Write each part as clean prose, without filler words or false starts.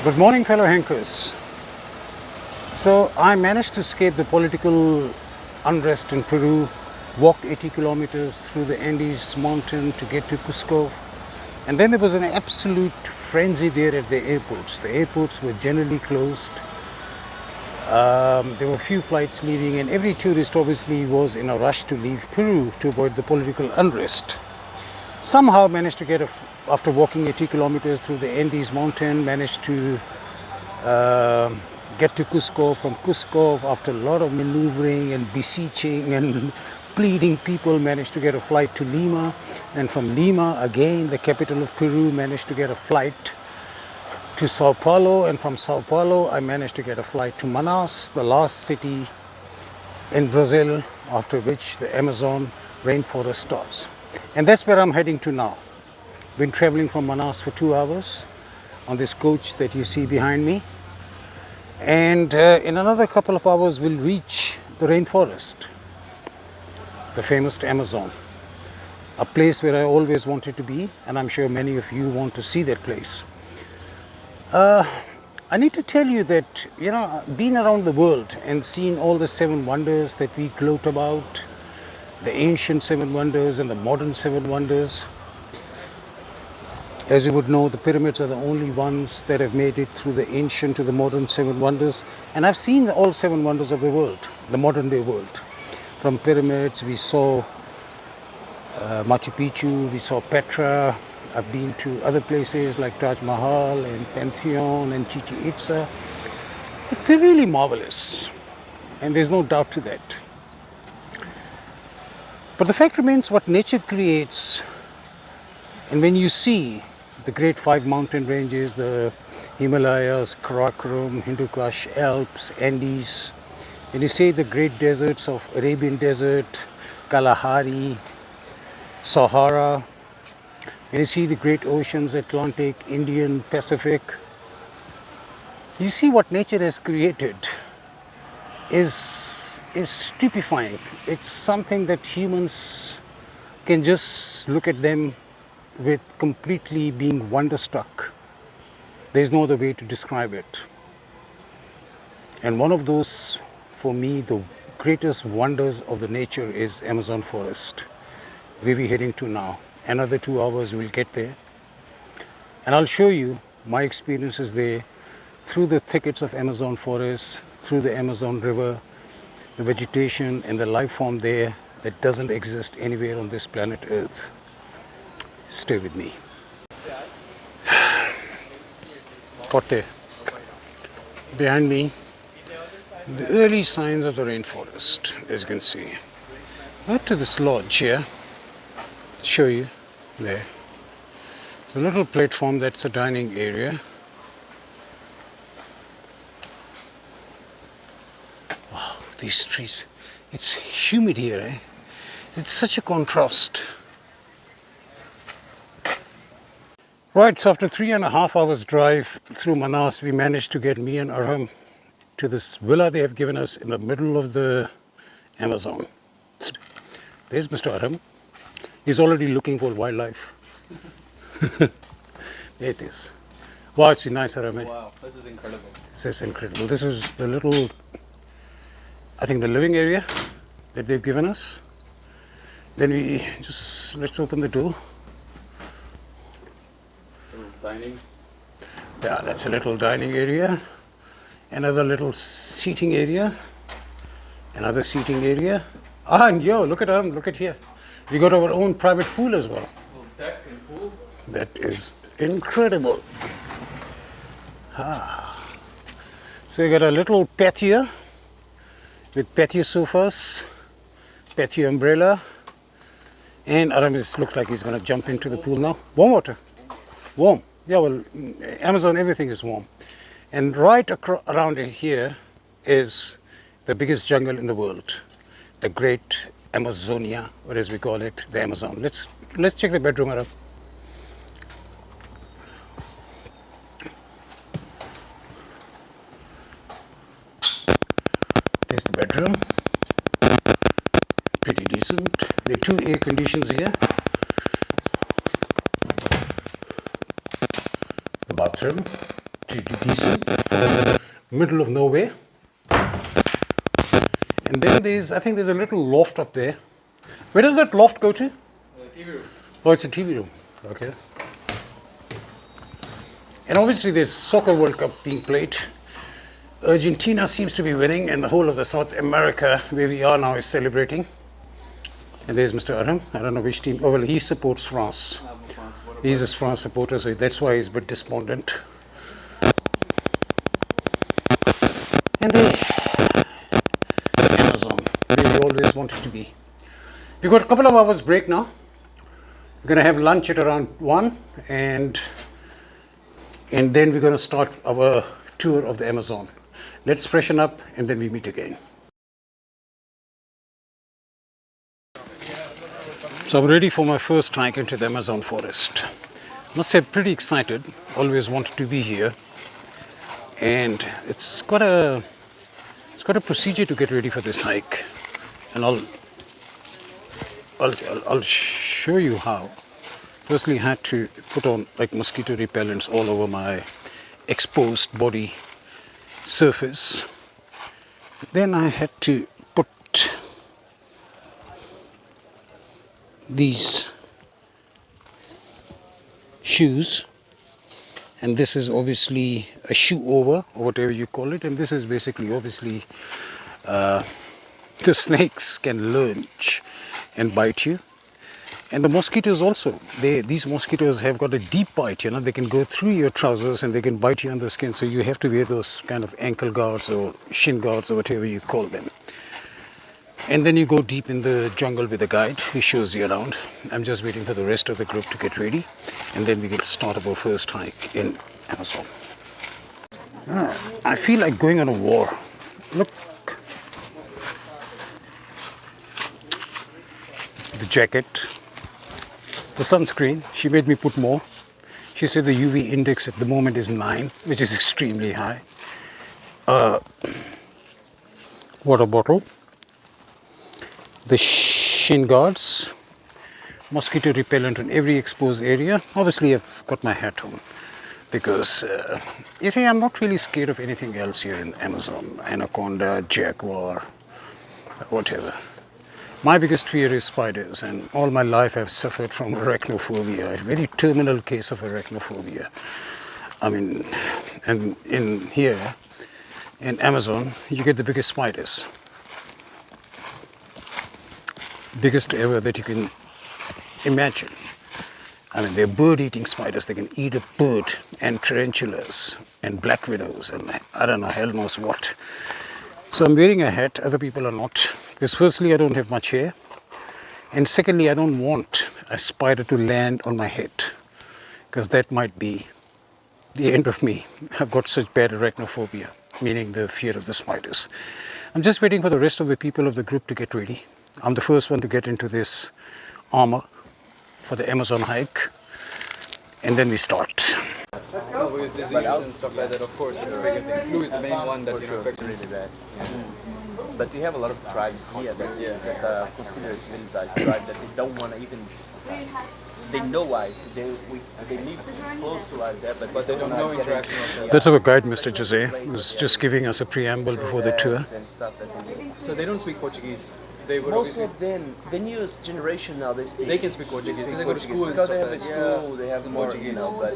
Good morning, fellow hankers. So I managed to escape the political unrest in Peru, walked 80 kilometers through the Andes mountain to get to Cusco. And then there was an absolute frenzy there at the airports. The airports were generally closed. There were few flights leaving, and every tourist obviously was in a rush to leave Peru to avoid the political unrest. Somehow managed to get, after walking 80 kilometers through the Andes mountain, managed to get to Cusco. From Cusco, after a lot of maneuvering and beseeching and pleading people, managed to get a flight to Lima. And from Lima, again, the capital of Peru, managed to get a flight to Sao Paulo. And from Sao Paulo, I managed to get a flight to Manaus, the last city in Brazil, after which the Amazon rainforest starts. And that's where I'm heading to now. Been traveling from Manaus for 2 hours on this coach that you see behind me. And in another couple of hours, we'll reach the rainforest, the famous Amazon, a place where I always wanted to be, and I'm sure many of you want to see that place. I need to tell you that, being around the world and seeing all the 7 wonders that we gloat about, the ancient 7 wonders and the modern 7 wonders. As you would know, the pyramids are the only ones that have made it through the ancient to the modern 7 wonders. And I've seen all 7 wonders of the world, the modern day world. From pyramids, we saw Machu Picchu, we saw Petra. I've been to other places like Taj Mahal and Pantheon and Chichen Itza. But they're really marvelous, and there's no doubt to that. But the fact remains, what nature creates, and when you see the great 5 mountain ranges, the Himalayas, Karakoram, Hindu Kush, Alps, Andes, when you see the great deserts of Arabian Desert, Kalahari, Sahara, when you see the great oceans, Atlantic, Indian, Pacific, you see what nature has created is stupefying. It's something that humans can just look at them with completely being wonderstruck. There's no other way to describe it. And one of those, for me, the greatest wonders of the nature is Amazon forest, where we're heading to now. Another 2 hours we'll get there. And I'll show you my experiences there, through the thickets of Amazon forest, through the Amazon river, the vegetation and the life form there that doesn't exist anywhere on this planet Earth. Stay with me. Totte. Behind me, the early signs of the rainforest, as you can see. Right to this lodge here, show you there. It's a little platform, that's a dining area. Wow, these trees. It's humid here, eh? It's such a contrast. Right, so after 3.5 hours drive through Manaus, we managed to get me and Arham to this villa they have given us in the middle of the Amazon. There's Mr. Arham. He's already looking for wildlife. There it is. Wow, it's nice, Arham. Wow, this is incredible. This is incredible. This is the little, I think, the living area that they've given us. Then let's open the door. Dining. Yeah, that's a little dining area. Another little seating area. Another seating area. Ah, and look at here. We got our own private pool as well. Little deck and pool. That is incredible. So you got a little patio with patio sofas, patio umbrella, and Aramis looks like he's going to jump into the pool now. Warm water. Warm. Yeah, well, Amazon, everything is warm. And right around here is the biggest jungle in the world, the great Amazonia, or as we call it, the Amazon. Let's check the bedroom, Arab. There's the bedroom. Pretty decent. There are 2 air conditions here. The bathroom. pretty decent for middle of nowhere. And then I think there's a little loft up there. Where does that loft go to? TV room. Oh, it's a TV room. Okay. And obviously there's Soccer World Cup being played. Argentina seems to be winning, and the whole of the South America, where we are now, is celebrating. And there's Mr. Aram. I don't know which team. Oh, well, he supports France. He's a France supporter, so that's why he's a bit despondent. And there, Amazon, where we always wanted to be. We've got a couple of hours break now. We're going to have lunch at around 1, and then we're going to start our tour of the Amazon. Let's freshen up, and then we meet again. So I'm ready for my first hike into the Amazon forest. I must say, I'm pretty excited. Always wanted to be here, and it's got a procedure to get ready for this hike, and I'll show you how. Firstly, I had to put on like mosquito repellents all over my exposed body surface. Then I had to put these shoes, and this is obviously a shoe over, or whatever you call it, and this is basically obviously the snakes can lurch and bite you. And the mosquitoes also, these mosquitoes have got a deep bite, they can go through your trousers and they can bite you on the skin, so you have to wear those kind of ankle guards or shin guards or whatever you call them. And then you go deep in the jungle with a guide who shows you around. I'm just waiting for the rest of the group to get ready, and then we can start our first hike in Amazon. I feel like going on a war. Look. The jacket. The sunscreen, she made me put more. She said the UV index at the moment is 9, which is extremely high. Water bottle. The shin guards. Mosquito repellent on every exposed area. Obviously, I've got my hat on because, you see, I'm not really scared of anything else here in Amazon. Anaconda, jaguar, whatever. My biggest fear is spiders, and all my life I've suffered from arachnophobia, a very terminal case of arachnophobia. I mean, and in here, in Amazon, you get the biggest spiders. Biggest ever that you can imagine. I mean, they're bird-eating spiders. They can eat a bird, and tarantulas, and black widows, and I don't know, hell knows what. So I'm wearing a hat, other people are not. Because firstly, I don't have much hair. And secondly, I don't want a spider to land on my head. Because that might be the end of me. I've got such bad arachnophobia, meaning the fear of the spiders. I'm just waiting for the rest of the people of the group to get ready. I'm the first one to get into this armor for the Amazon hike. And then we start. No, with diseases and stuff like that, of course, it's a bigger thing. Flu is the main one that affects us. But you have a lot of tribes here that consider civilized tribes that they don't want to even. They know why they live close to us there, but they don't know interaction. That's our guide, Mr. Jose, who's just giving us a preamble before the tour. So they don't speak Portuguese. They would Most of them, the newest generation now, they can speak Portuguese because they go to school and because stuff they have a like school, they have more, Portuguese. but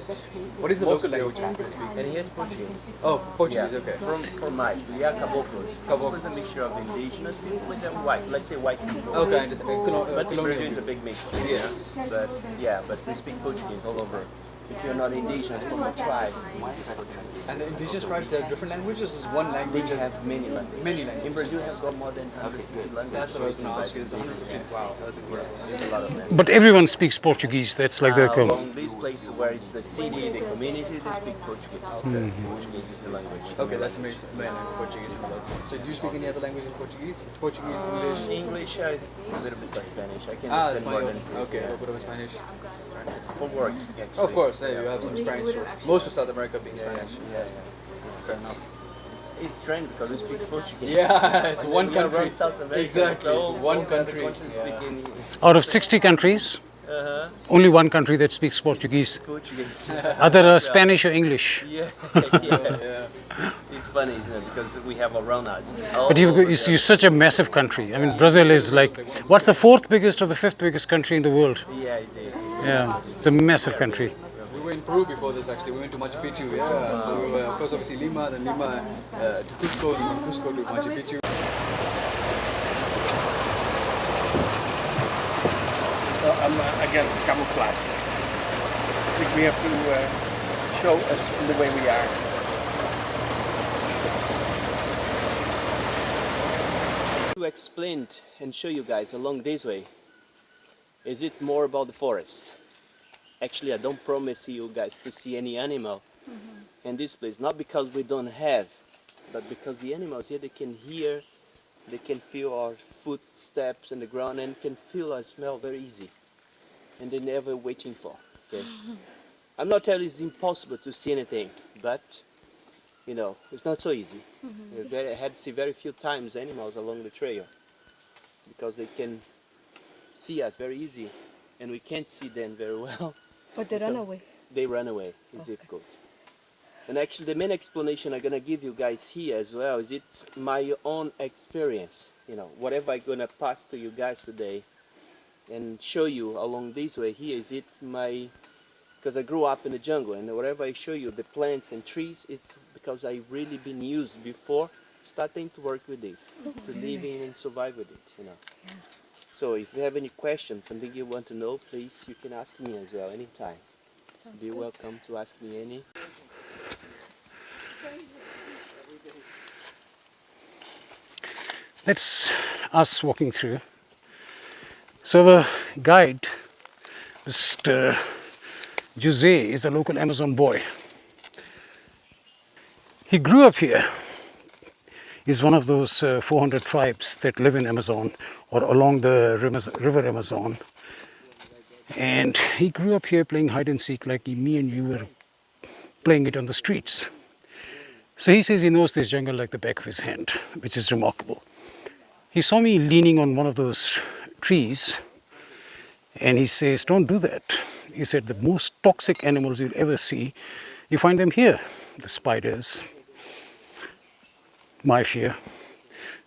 what is the local language they speak? and he has Portuguese. Oh, Portuguese, okay. From my, we are caboclos. Caboclos is a mixture of indigenous people with them white, let's say white people. Okay, I understand. But in Brazil is a big mix. Yes. But we speak Portuguese all over. If you're not indigenous from a tribe, and the indigenous tribes have different languages. Is one language? they have many languages. Many languages. In Brazil, has got more than 150 languages. That's what I was going to ask you. It's 150. Wow, that's incredible. There's a lot of languages. But everyone speaks Portuguese. That's like the Along these places where it's the city, the community, they speak Portuguese. Portuguese is the language. Okay, that's amazing. Main language, Portuguese. So do you speak any other languages? Portuguese, English. English, a little bit of Spanish. I can Ah, understand more Spanish. than Okay, a bit of Spanish. for work. Actually. Of course, there you have some Spanish. Most of South America being Spanish. Fair enough. It's strange because we speak Portuguese. Yeah, it's And one then we are country. around South America, Exactly, so it's one all the other country. countries speak in- Out of 60 countries, Only one country that speaks Portuguese. Portuguese. Other Spanish or English. Yeah, Yeah. it's funny, isn't it? Because we have around us. But you're such a massive country. I mean, Brazil is like, what's the fourth biggest or the fifth biggest country in the world? Yeah, it's Yeah, it's a massive country. We were in Peru before this actually. We went to Machu Picchu. Yeah. So we were first obviously Lima, then Lima to Cusco, and from Cusco to Machu Picchu. I'm against camouflage. I think we have to show us in the way we are. To explain and show you guys along this way, is it more about the forest? Actually, I don't promise you guys to see any animal in this place, not because we don't have, but because the animals here, they can hear, they can feel our footsteps in the ground and can feel our smell very easy. And they're never waiting for, okay? I'm not telling you it's impossible to see anything, but, you know, it's not so easy. I had to see very few times animals along the trail because they can see us very easy and we can't see them very well. But they run away. They run away. It's difficult. And actually the main explanation I'm going to give you guys here as well is it's my own experience. You know, whatever I'm going to pass to you guys today and show you along this way here is it my, because I grew up in the jungle and whatever I show you, the plants and trees, it's because I really been used before starting to work with this, to live in and survive with it, you know. Yeah. So if you have any questions, something you want to know, please, you can ask me as well, anytime. Be welcome to ask me any. That's us walking through. So our guide, Mr. Jose, is a local Amazon boy. He grew up here. He's one of those 400 tribes that live in Amazon or along the river Amazon. And he grew up here playing hide and seek like me and you were playing it on the streets. So he says he knows this jungle like the back of his hand, which is remarkable. He saw me leaning on one of those trees and he says, don't do that. He said the most toxic animals you'll ever see, you find them here. The spiders, my fear,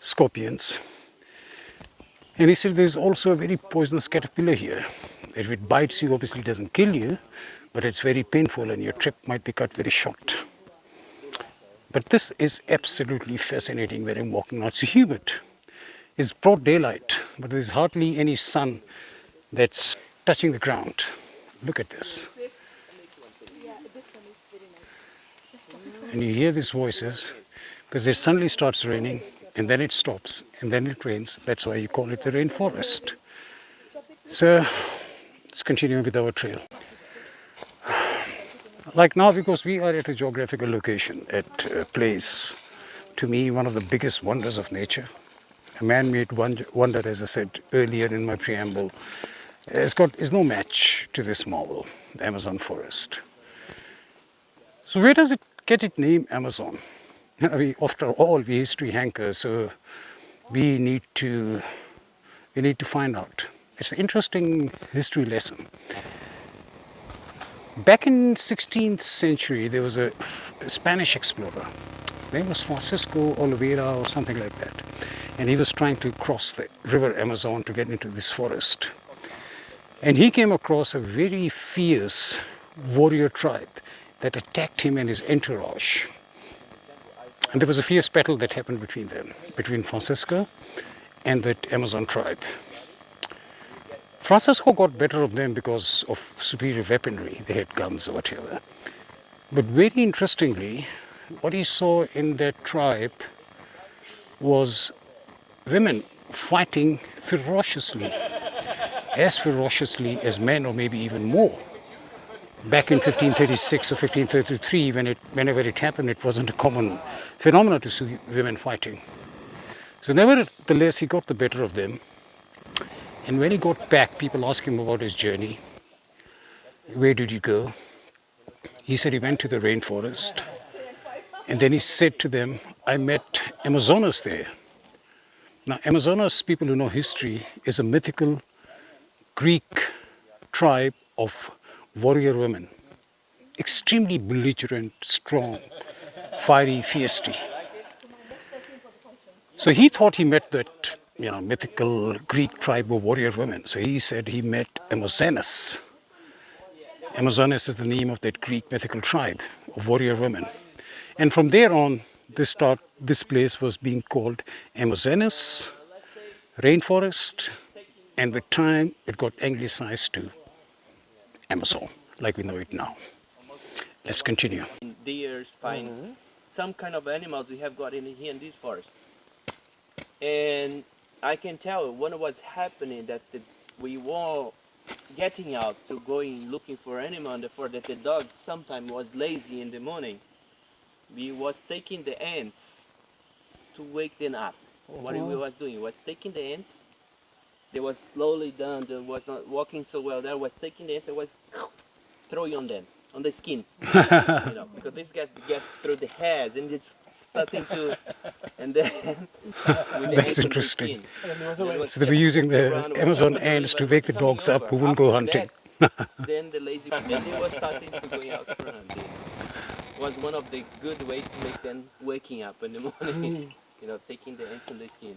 scorpions. And he said there's also a very poisonous caterpillar here. If it bites you, obviously it doesn't kill you, but it's very painful and your trip might be cut very short. But this is absolutely fascinating where I'm walking now. It's humid. It's broad daylight, but there's hardly any sun that's touching the ground. Look at this. And you hear these voices because it suddenly starts raining and then it stops and then it rains. That's why you call it the rainforest. So let's continue with our trail. Like now, because we are at a geographical location, at a place, to me, one of the biggest wonders of nature. A man-made wonder, as I said earlier in my preamble, is no match to this marvel, the Amazon forest. So where does it get its name, Amazon? After all, we're history hankers, so we need to find out. It's an interesting history lesson. Back in 16th century, there was a Spanish explorer. His name was Francisco Oliveira or something like that. And he was trying to cross the river Amazon to get into this forest. And he came across a very fierce warrior tribe that attacked him and his entourage. And there was a fierce battle that happened between them, between Francisco and that Amazon tribe. Francisco got better of them because of superior weaponry. They had guns or whatever. But very interestingly, what he saw in that tribe was women fighting ferociously as men, or maybe even more. Back in 1536 or 1533, whenever it happened, it wasn't a common phenomenon to see women fighting. So nevertheless, he got the better of them. And when he got back, people asked him about his journey. Where did he go? He said he went to the rainforest. And then he said to them, I met Amazonas there. Now, Amazonas, people who know history, is a mythical Greek tribe of warrior women, extremely belligerent, strong, fiery, feisty. So he thought he met that, mythical Greek tribe of warrior women. So he said he met Amazonas. Amazonas is the name of that Greek mythical tribe of warrior women. And from there on, this place was being called Amazonas, rainforest, and with time it got anglicized to Amazon, like we know it now. Let's continue. Deers, find some kind of animals we have got in here in this forest. And I can tell when it was happening that we were getting out to going looking for animal in the forest, that the dog sometimes was lazy in the morning. We was taking the ants to wake them up. What we was doing, we was taking the ants. They was slowly down, they was not walking so well. There was taking the ants, they was throwing on them, on the skin. Because this guy get through the hairs and it's starting to, and then with the That's ants on the interesting. skin. So they were using the Amazon ants to wake the dogs up who wouldn't go hunting. Then the lazy, then they were starting to go out for hunting. It was one of the good ways to make them waking up in the morning. Taking the ants on the skin.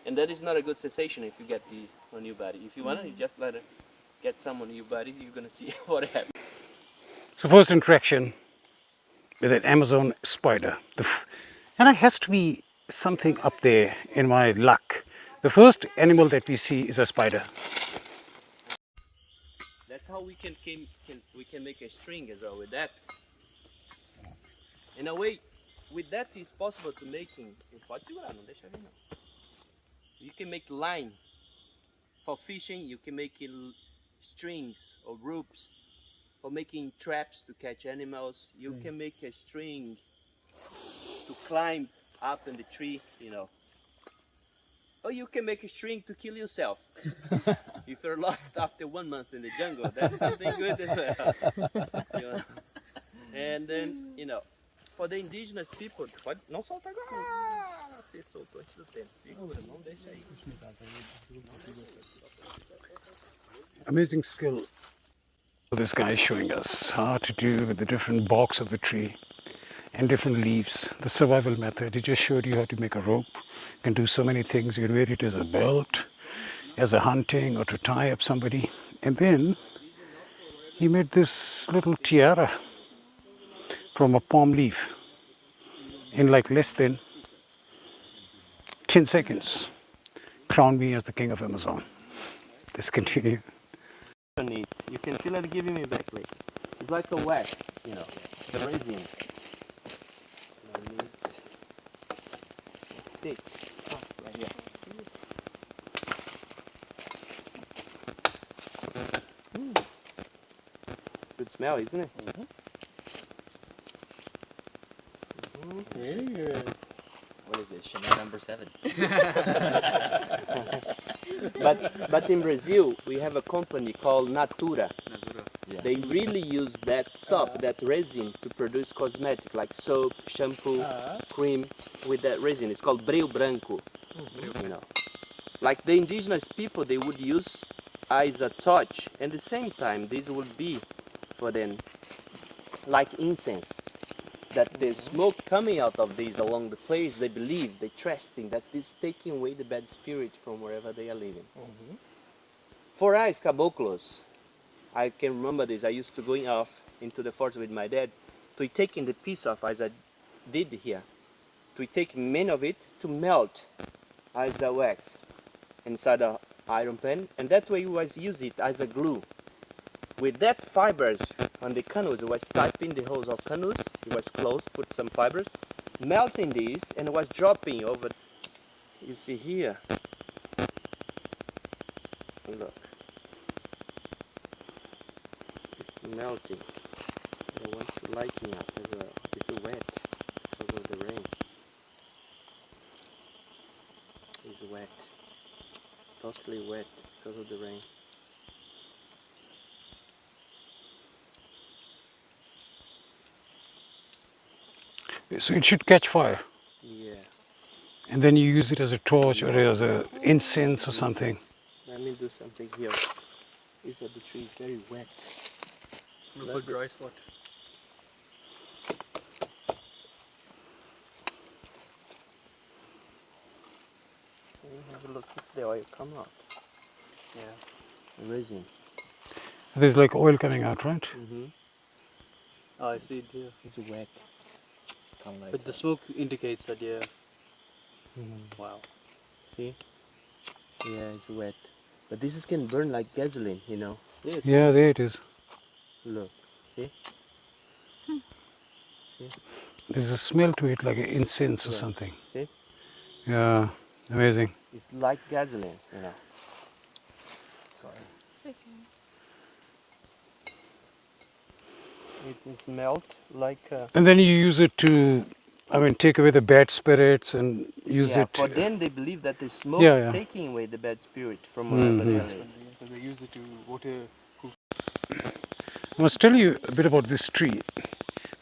And that is not a good sensation if you get the on your body. If you want to, just let it get some on your body, you're going to see what happens. So first interaction with an Amazon spider. And it has to be something up there in my luck. The first animal that we see is a spider. That's how we can make a string as well with that. In a way, with that it's possible to making. You can make line for fishing. You can make strings or ropes for making traps to catch animals. You can make a string to climb up in the tree. Or you can make a string to kill yourself. If you're lost after 1 month in the jungle, that's something good as well. And then, for the indigenous people, não solta agora. Você soltou antes do tempo. Segura, não deixa aí. Amazing skill. This guy is showing us how to do with the different barks of the tree and different leaves. The survival method. He just showed you how to make a rope. You can do so many things. You can wear it as a belt, as a hunting, or to tie up somebody. And then he made this little tiara from a palm leaf in like less than 10 seconds. Crown me as the king of Amazon. Let's continue. You can feel it giving me back, like it's like a wax, the resin. Stick right here. Good smell, isn't it? Very good. What is this? Chanel number 7. But in Brazil we have a company called Natura. Yeah. They really use that soap, that resin, to produce cosmetics like soap, shampoo, cream with that resin. It's called breu branco. Like the indigenous people, they would use as a torch, and at the same time this would be for them like incense. That the smoke coming out of these along the place, they believe, they trusting that this is taking away the bad spirit from wherever they are living. For us, caboclos, I can remember this. I used to going off into the forest with my dad to taking the piece off as I did here. To take many of it to melt as a wax inside a iron pan, and that way we was use it as a glue. With that fibers on the canoes, it was typing the holes of canoes, it was closed, put some fibers, melting these, and it was dropping over, you see here, look, it's melting, and once lighting up as well, it's wet because of the rain, it's wet, totally wet because of the rain. So it should catch fire. Yeah. And then you use it as a torch or as a incense or something. Let me do something here. These are the trees, very wet. Look for dry spot. Can you have a look if the oil come out? Yeah, resin. There's like oil coming out, right? Oh, I see it here. It's wet. But the smoke indicates that, yeah. Wow. See? Yeah, it's wet. But this can burn like gasoline, you know. Yeah, there it is. Look, see? There's a smell to it like incense or Yeah. something. See? Yeah, amazing. It's like gasoline, you know. Sorry. It will smelt like. And then you use it to, take away the bad spirits and use Yeah, it. for them they believe that the smoke Yeah, yeah. taking away the bad spirit from Mhm. the valley. So they use it to water. I must tell you a bit about this tree.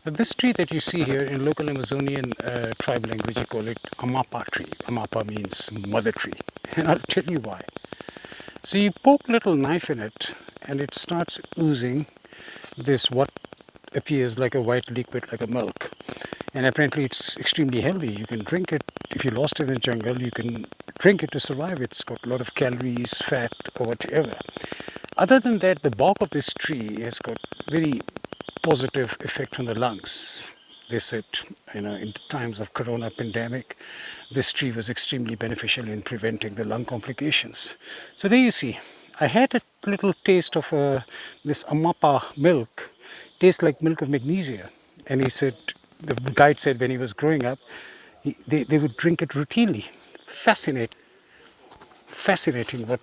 But this tree that you see here in local Amazonian tribe language, you call it Amapa tree. Amapa means mother tree. And I'll tell you why. So you poke a little knife in it and it starts oozing this what appears like a white liquid, like a milk. And apparently it's extremely healthy. You can drink it. If you're lost in the jungle, you can drink it to survive. It's got a lot of calories, fat, or whatever. Other than that, the bark of this tree has got very positive effect on the lungs. They said, in times of corona pandemic, this tree was extremely beneficial in preventing the lung complications. So there you see, I had a little taste of this Amapa milk, tastes like milk of magnesia. And he said, the guide said when he was growing up, they would drink it routinely. Fascinating what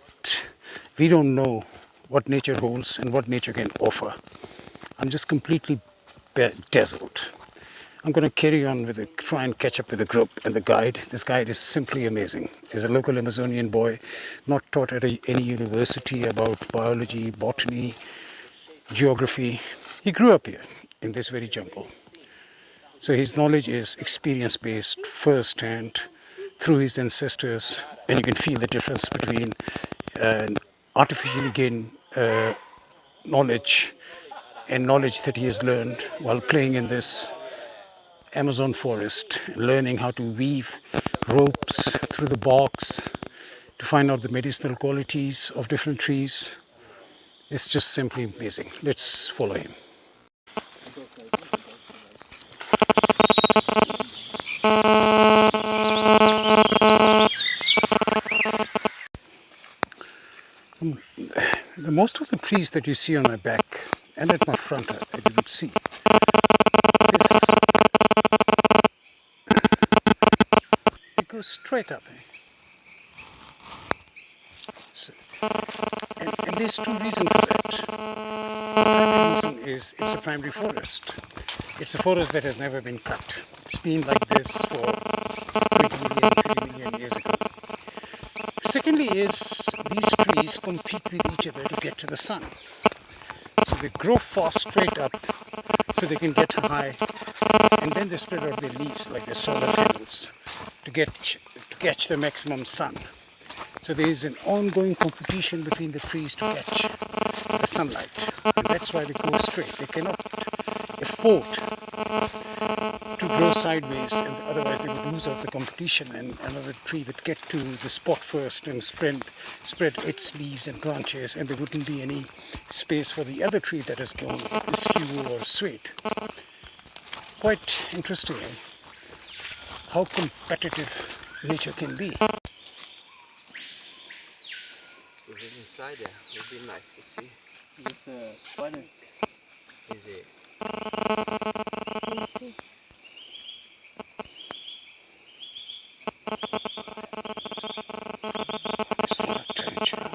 we don't know, what nature holds and what nature can offer. I'm just completely dazzled. I'm going to carry on try and catch up with the group and the guide. This guide is simply amazing. He's a local Amazonian boy, not taught at any university about biology, botany, geography. He grew up here in this very jungle. So his knowledge is experience-based, first-hand, through his ancestors, and you can feel the difference between artificially gained knowledge and knowledge that he has learned while playing in this Amazon forest, learning how to weave ropes through the barks to find out the medicinal qualities of different trees. It's just simply amazing. Let's follow him. Most of the trees that you see on my back and at my front that you would see it goes straight up. So, and there's two reasons for that. The primary reason is it's a primary forest. It's a forest that has never been cut. It's been like this for 20 million, 30 million years ago. Secondly is these trees compete with each other to get to the sun. So they grow fast straight up so they can get high, and then they spread out their leaves like their solar panels to catch the maximum sun. So there is an ongoing competition between the trees to catch the sunlight, and that's why they grow straight. They cannot afford to grow sideways, and otherwise they would lose out the competition, and another tree would get to the spot first and spread its leaves and branches, and there wouldn't be any space for the other tree that has gone askew or straight. Quite interesting, how competitive nature can be. Inside there, it would be nice to see. It's a spider. Is it? It's not a tarantula.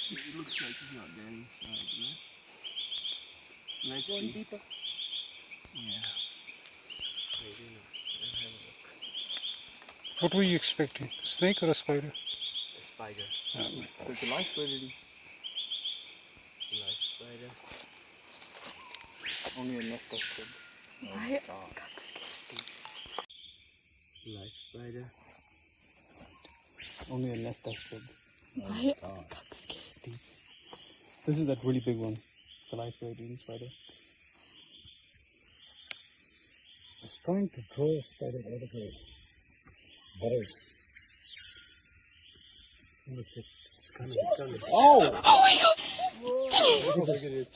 It looks like it's not there inside, yeah? Let's see. Deeper. Yeah. Maybe not. Let's have a look. What were you expecting? A snake or a spider? A spider. There's a light already. Live spider. Only a nest of shit. Live spider. Only a nest that's big. I got scared. This is that really big one. The life-eating spider. I was trying to draw a spider out of a burrow. Oh my god! Look how big it is.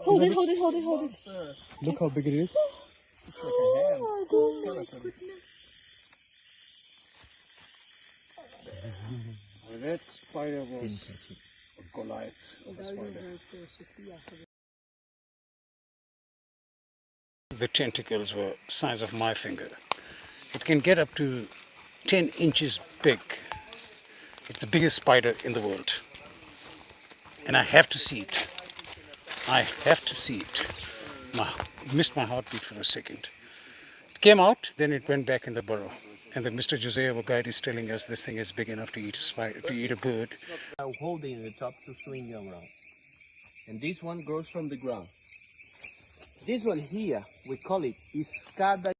Hold it, hold it, hold it, hold it. Look how big it is. Oh my goodness. That spider was a Goliath of a spider. The tentacles were size of my finger. It can get up to 10 inches big. It's the biggest spider in the world. And I have to see it. I have to see it. Missed my heartbeat for a second. It came out, then it went back in the burrow. And then Mr. Jose, our guide, is telling us this thing is big enough to eat a spider, to eat a bird. Now holding the top to swing around. And this one grows from the ground. This one here, we call it Iscada